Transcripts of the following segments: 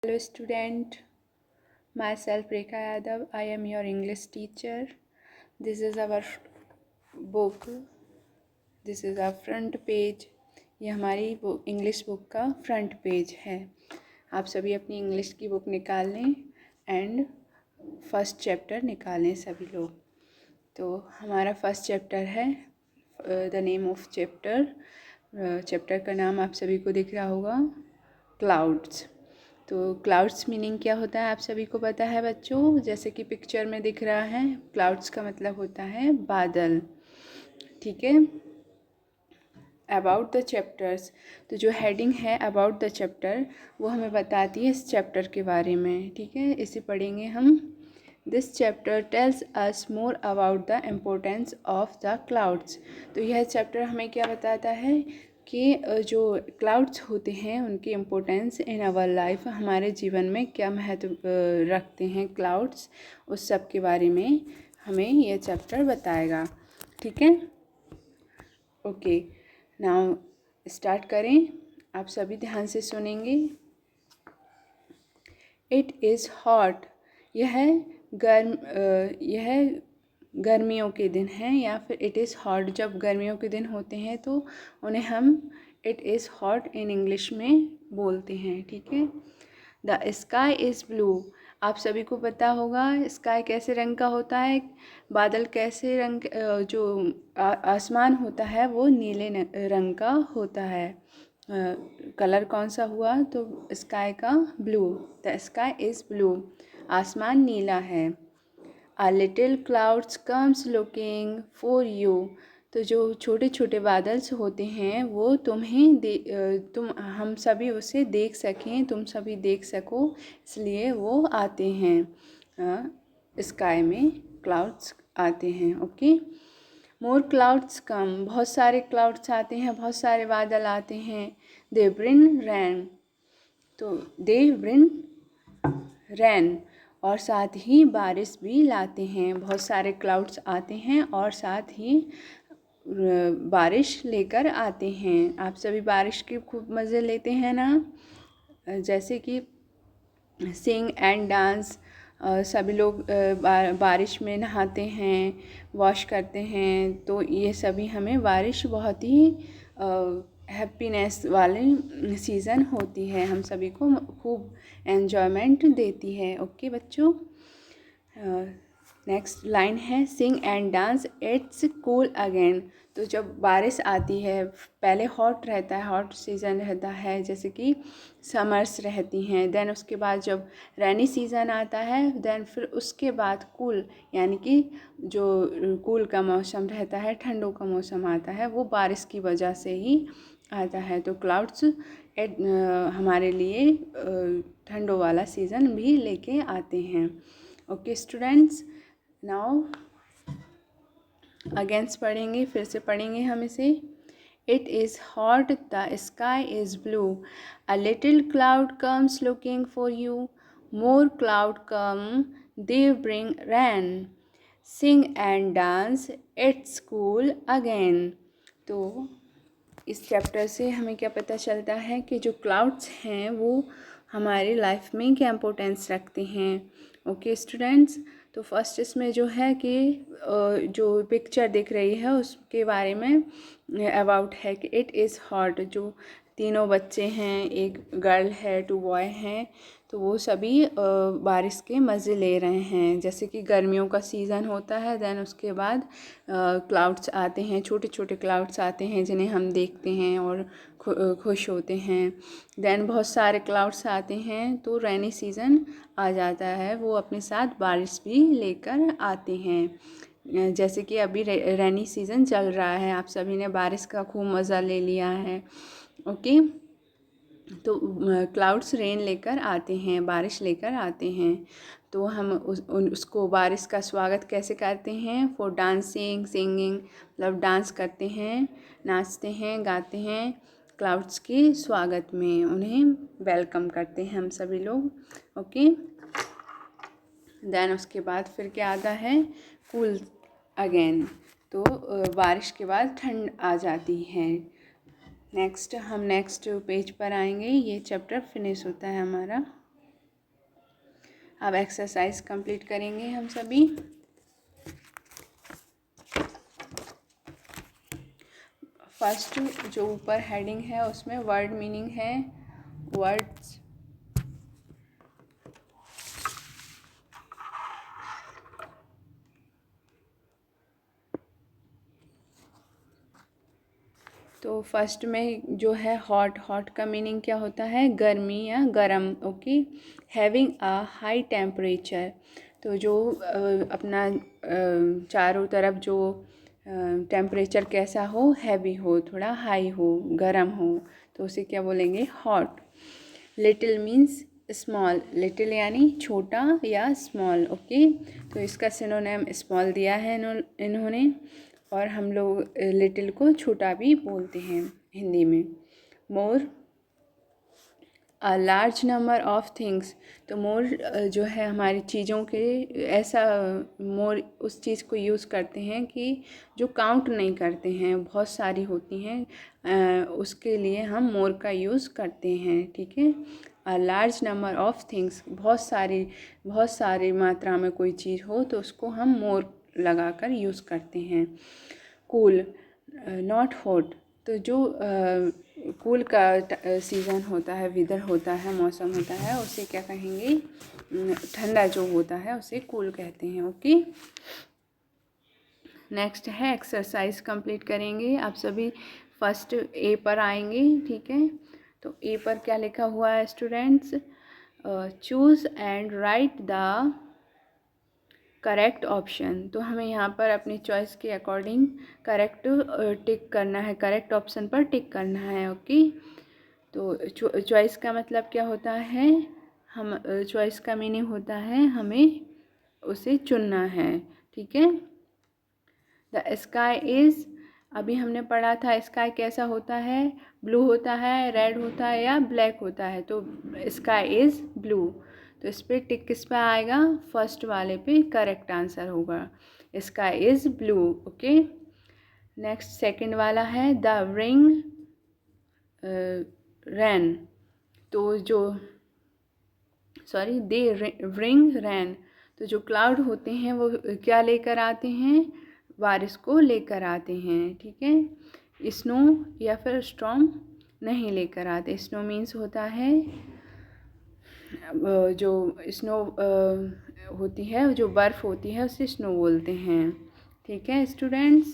Hello student, myself Rekha Yadav. I am your English teacher. This is our book. This is our front page. ये हमारी English book का front page है. आप सभी अपनी English की बुक निकाल लें एंड फर्स्ट चैप्टर निकाल लें सभी लोग. तो हमारा फर्स्ट चैप्टर है द नेम ऑफ चैप्टर का नाम आप सभी को दिख रहा होगा, क्लाउड्स. तो क्लाउड्स मीनिंग क्या होता है आप सभी को पता है बच्चों. जैसे कि पिक्चर में दिख रहा है, क्लाउड्स का मतलब होता है बादल. ठीक है. अबाउट द चैप्टर्स, तो जो हेडिंग है अबाउट द चैप्टर वो हमें बताती है इस चैप्टर के बारे में. ठीक है, इसे पढ़ेंगे हम. This chapter tells us more about the importance of the clouds. तो यह चैप्टर हमें क्या बताता है कि जो क्लाउड्स होते हैं उनकी इम्पोर्टेंस इन आवर लाइफ, हमारे जीवन में क्या महत्व रखते हैं क्लाउड्स, उस सब के बारे में हमें यह चैप्टर बताएगा. ठीक है. ओके, नाउ स्टार्ट करें. आप सभी ध्यान से सुनेंगे. इट इज़ हॉट, यह गर्मियों के दिन हैं, या फिर इट इज़ हॉट जब गर्मियों के दिन होते हैं तो उन्हें हम it is hot in English में बोलते हैं. ठीक है. द स्काई इज़ ब्लू, आप सभी को पता होगा स्काई कैसे रंग का होता है. बादल कैसे रंग, जो आसमान होता है वो नीले रंग का होता है. कलर कौन सा हुआ, तो स्काई का blue. The sky is blue, आसमान नीला है. A little clouds comes looking for you, तो जो छोटे छोटे बादल्स होते हैं वो तुम हम सभी उसे देख सकें, तुम सभी देख सको, इसलिए वो आते हैं. स्काई में क्लाउड्स आते हैं. ओके. मोर क्लाउड्स कम, बहुत सारे क्लाउड्स आते हैं, बहुत सारे बादल आते हैं. दे ब्रिंग रैन, तो दे ब्रिंग रैन, और साथ ही बारिश भी लाते हैं. बहुत सारे क्लाउड्स आते हैं और साथ ही बारिश लेकर आते हैं. आप सभी बारिश के खूब मज़े लेते हैं ना. जैसे कि सिंग एंड डांस, सभी लोग बारिश में नहाते हैं, वॉश करते हैं. तो ये सभी हमें बारिश बहुत ही हैप्पीनेस वाले सीज़न होती है, हम सभी को खूब एन्जॉयमेंट देती है. ओके बच्चों. नेक्स्ट लाइन है सिंग and dance it's cool again. तो जब बारिश आती है, पहले हॉट रहता है, हॉट सीज़न रहता है, जैसे कि समर्स रहती हैं. देन उसके बाद जब रेनी सीज़न आता है, देन फिर उसके बाद कूल, यानी कि जो कूल का मौसम रहता है, ठंडों का मौसम आता है, वो बारिश की वजह से ही आता है. तो क्लाउड्स हमारे लिए ठंडों वाला सीज़न भी लेके आते हैं. ओके स्टूडेंट्स, नाउ अगेंस्ट पढ़ेंगे, फिर से पढ़ेंगे हम इसे. It is hot, the sky is blue, a little cloud comes looking for you, more cloud come, they bring rain, sing and dance it's cool again. तो इस चैप्टर से हमें क्या पता चलता है कि जो क्लाउड्स हैं वो हमारी लाइफ में क्या इम्पोर्टेंस रखते हैं. Okay students. तो फर्स्ट इसमें जो है कि जो पिक्चर दिख रही है उसके बारे में अबाउट है कि इट इज़ हॉट. जो तीनों बच्चे हैं, एक गर्ल है, 2 बॉय हैं, तो वो सभी बारिश के मज़े ले रहे हैं. जैसे कि गर्मियों का सीज़न होता है, देन उसके बाद क्लाउड्स आते हैं, छोटे छोटे क्लाउड्स आते हैं जिन्हें हम देखते हैं और खुश होते हैं. देन बहुत सारे क्लाउड्स आते हैं तो रेनी सीज़न आ जाता है, वो अपने साथ बारिश भी लेकर आते हैं. जैसे कि अभी रेनी सीज़न चल रहा है, आप सभी ने बारिश का खूब मज़ा ले लिया है. ओके. तो क्लाउड्स रेन लेकर आते हैं, बारिश लेकर आते हैं. तो हम उसको बारिश का स्वागत कैसे करते हैं. फॉर डांसिंग सिंगिंग, मतलब डांस करते हैं, नाचते हैं, गाते हैं, क्लाउड्स के स्वागत में उन्हें वेलकम करते हैं हम सभी लोग. ओके. देन उसके बाद फिर क्या आता है, कूल अगेन. तो बारिश के बाद ठंड आ जाती है. नेक्स्ट पेज पर आएंगे. ये चैप्टर फिनिश होता है हमारा. अब एक्सरसाइज कंप्लीट करेंगे हम सभी। फर्स्ट जो ऊपर हेडिंग है उसमें वर्ड मीनिंग है, वर्ड्स। तो फर्स्ट में जो है हॉट, हॉट का मीनिंग क्या होता है, गर्मी या गरम। Okay. Having a high temperature, तो जो अपना चारों तरफ जो टेम्परेचर कैसा हो, हैवी हो, थोड़ा हाई हो, गरम हो, तो उसे क्या बोलेंगे, hot. Little means small, little यानी छोटा या स्मॉल। ओके। तो इसका सिनोनिम स्मॉल दिया है इन्होंने, और हम लोग लिटिल को छोटा भी बोलते हैं हिंदी में। More, a large number of things, तो मोर जो है हमारी चीज़ों के, ऐसा मोर उस चीज़ को यूज़ करते हैं कि जो काउंट नहीं करते हैं, बहुत सारी होती हैं, उसके लिए हम मोर का यूज़ करते हैं। ठीक है। अ लार्ज नंबर ऑफ थिंग्स, बहुत सारी मात्रा में कोई चीज़ हो तो उसको हम मोर लगाकर यूज़ करते हैं। कूल, नॉट हॉट, तो जो कूल का सीज़न होता है, वेदर होता है, मौसम होता है, उसे क्या कहेंगे, ठंडा जो होता है उसे कूल कहते हैं। ओके। नेक्स्ट है एक्सरसाइज कंप्लीट करेंगे। आप सभी फर्स्ट ए पर आएंगे। ठीक है। तो ए पर क्या लिखा हुआ है students, choose and right the correct option, तो हमें यहाँ पर अपनी चॉइस के अकॉर्डिंग करेक्ट टिक करना है, करेक्ट ऑप्शन पर टिक करना है। ओके। तो चॉइस का मतलब क्या होता है, हम चॉइस का मीनिंग होता है हमें उसे चुनना है। ठीक है। द स्काई इज़, अभी हमने पढ़ा था स्काई कैसा होता है, ब्लू होता है, रेड होता है या ब्लैक होता है, तो स्काई इज़ ब्लू। तो इस पर टिक किस पे आएगा, फर्स्ट वाले पे करेक्ट आंसर होगा, sky is blue. Okay. Next second वाला है द रिंग रैन, तो जो दे रिंग रैन, तो जो क्लाउड होते हैं वो क्या लेकर आते हैं, बारिश को लेकर आते हैं। ठीक है। स्नो या फिर स्टॉर्म नहीं लेकर आते। स्नो मीन्स होता है जो स्नो होती है, जो बर्फ़ होती है उसे स्नो बोलते हैं। ठीक है स्टूडेंट्स।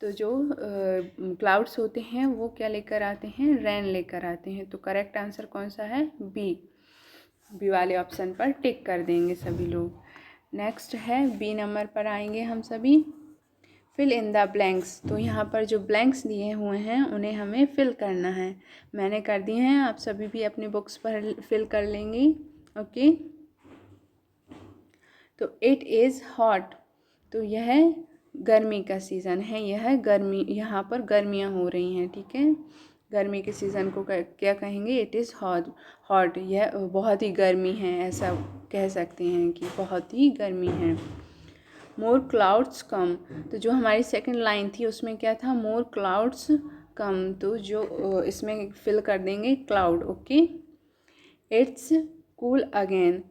तो जो क्लाउड्स होते हैं वो क्या लेकर आते हैं, रेन लेकर आते हैं। तो करेक्ट आंसर कौन सा है, बी वाले ऑप्शन पर टिक कर देंगे सभी लोग। नेक्स्ट है बी नंबर पर आएंगे हम सभी। फिल इन द ब्लैंक्स, तो यहाँ पर जो ब्लैंक्स दिए हुए हैं उन्हें हमें फिल करना है। मैंने कर दिए हैं, आप सभी भी अपनी बुक्स पर फिल कर लेंगी। ओके। तो इट इज़ हॉट, तो यह गर्मी का सीज़न है, यह गर्मी, यहाँ पर गर्मियाँ हो रही हैं। ठीक है। गर्मी के सीज़न को क्या कहेंगे, इट इज़ हॉट। हॉट, यह बहुत ही गर्मी है, ऐसा कह सकते हैं कि बहुत ही गर्मी है। मोर क्लाउड्स कम, तो जो हमारी सेकंड लाइन थी उसमें क्या था, मोर क्लाउड्स कम, तो जो इसमें फिल कर देंगे cloud. Okay. It's cool again,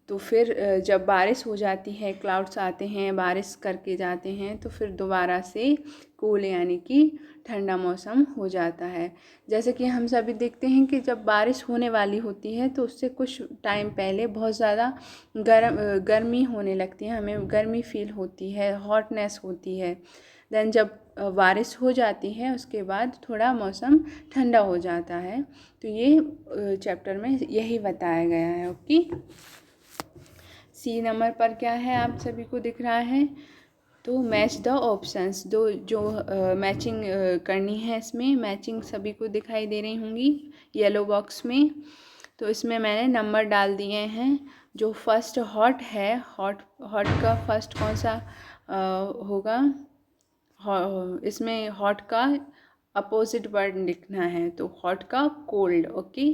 तो फिर जब बारिश हो जाती है, क्लाउड्स आते हैं, बारिश करके जाते हैं, तो फिर दोबारा से कूल यानी कि ठंडा मौसम हो जाता है। जैसे कि हम सभी देखते हैं कि जब बारिश होने वाली होती है तो उससे कुछ टाइम पहले बहुत ज़्यादा गर्मी होने लगती है, हमें गर्मी फील होती है, हॉटनेस होती है। देन जब बारिश हो जाती है उसके बाद थोड़ा मौसम ठंडा हो जाता है। तो ये चैप्टर में यही बताया गया है। ओके। सी नंबर पर क्या है, आप सभी को दिख रहा है, तो मैच द ऑप्शंस, दो जो मैचिंग करनी है, इसमें मैचिंग सभी को दिखाई दे रही होंगी येलो बॉक्स में। तो इसमें मैंने नंबर डाल दिए हैं। जो फर्स्ट हॉट है, हॉट का फर्स्ट कौन सा होगा, इसमें हॉट का अपोजिट वर्ड लिखना है, तो हॉट का कोल्ड। ओके।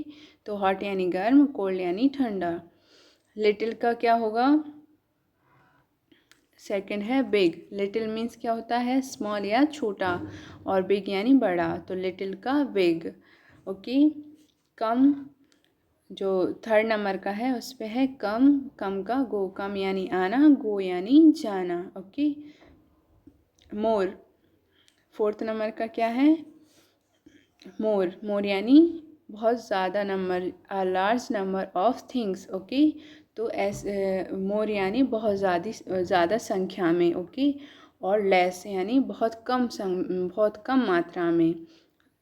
तो हॉट यानी गर्म, कोल्ड यानी ठंडा। लिटिल का क्या होगा, सेकंड है बिग। लिटिल मीन्स क्या होता है, स्मॉल या छोटा, और बिग यानी बड़ा, तो लिटिल का बिग। ओके। कम जो थर्ड नंबर का है उस पे है कम, कम का गो, कम यानी आना, गो यानी जाना। ओके। मोर, फोर्थ नंबर का क्या है? मोर, मोर यानी बहुत ज़्यादा number, a large number of things. Okay. तो ऐसे मोर यानी बहुत ज़्यादा संख्या में। ओके। और लेस यानी बहुत कम मात्रा में।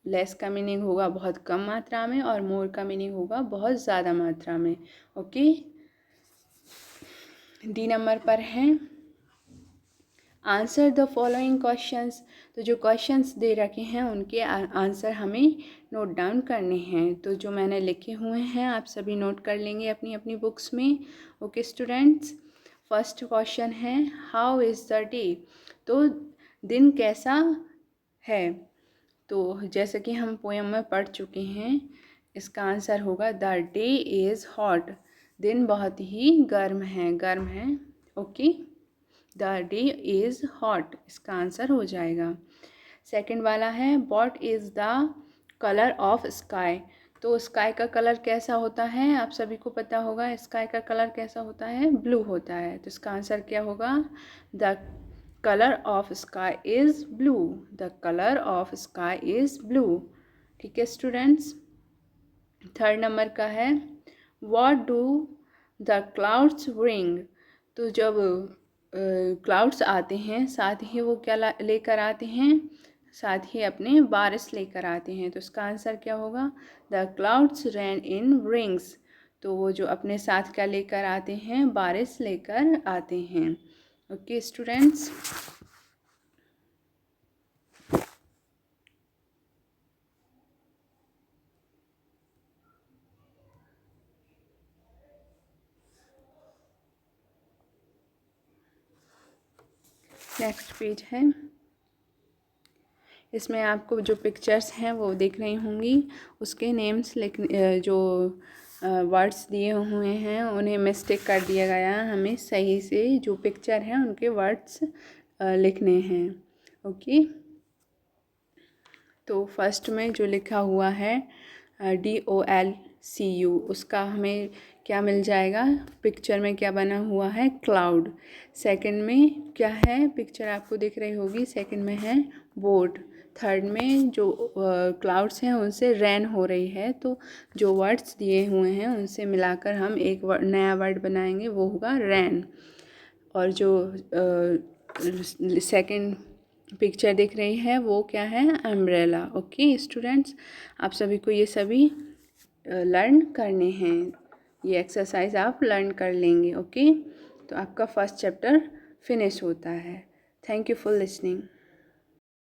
लेस का मीनिंग होगा बहुत कम मात्रा में और मोर का मीनिंग होगा बहुत ज़्यादा मात्रा में। ओके। डी नंबर पर है आंसर द फॉलोइंग क्वेश्चंस। तो जो क्वेश्चंस दे रखे हैं उनके आंसर हमें नोट डाउन करने हैं। तो जो मैंने लिखे हुए हैं आप सभी नोट कर लेंगे अपनी अपनी बुक्स में। ओके स्टूडेंट्स, फर्स्ट क्वेश्चन है हाउ इज़ द डे। तो दिन कैसा है? तो जैसे कि हम पोएम में पढ़ चुके हैं, इसका आंसर होगा द डे इज़ हॉट। दिन बहुत ही गर्म है, गर्म है। Okay. The day is hot, इसका आंसर हो जाएगा। सेकंड वाला है what is the colour of sky. तो स्काई का कलर कैसा होता है? आप सभी को पता होगा स्काई का कलर कैसा होता है, ब्लू होता है। तो इसका आंसर क्या होगा? The colour of sky is blue. The colour of sky is blue. ठीक है स्टूडेंट्स। थर्ड नंबर का है what do the clouds bring. तो जब क्लाउड्स आते हैं साथ ही वो क्या लेकर आते हैं? साथ ही अपने बारिश लेकर आते हैं। तो इसका आंसर क्या होगा? The clouds rain in brings. तो वो जो अपने साथ क्या लेकर आते हैं? बारिश लेकर आते हैं। Okay students. नेक्स्ट पेज है, इसमें आपको जो पिक्चर्स हैं वो दिख रही होंगी, उसके नेम्स जो वर्ड्स दिए हुए हैं उन्हें मिस्टेक कर दिया गया, हमें सही से जो पिक्चर हैं उनके वर्ड्स लिखने हैं। ओके। तो फर्स्ट में जो लिखा हुआ है DOLCU, उसका हमें क्या मिल जाएगा? पिक्चर में क्या बना हुआ है? क्लाउड। सेकंड में क्या है? पिक्चर आपको दिख रही होगी, सेकंड में है बोट। थर्ड में जो क्लाउड्स हैं उनसे रेन हो रही है। तो जो वर्ड्स दिए हुए हैं उनसे मिलाकर हम एक नया वर्ड बनाएंगे, वो होगा रेन। और जो सेकंड पिक्चर दिख रही है वो क्या है? अम्ब्रेला। ओके स्टूडेंट्स, आप सभी को ये सभी लर्न करने हैं, ये एक्सरसाइज आप लर्न कर लेंगे। ओके। तो आपका फर्स्ट चैप्टर फिनिश होता है। Thank you for listening.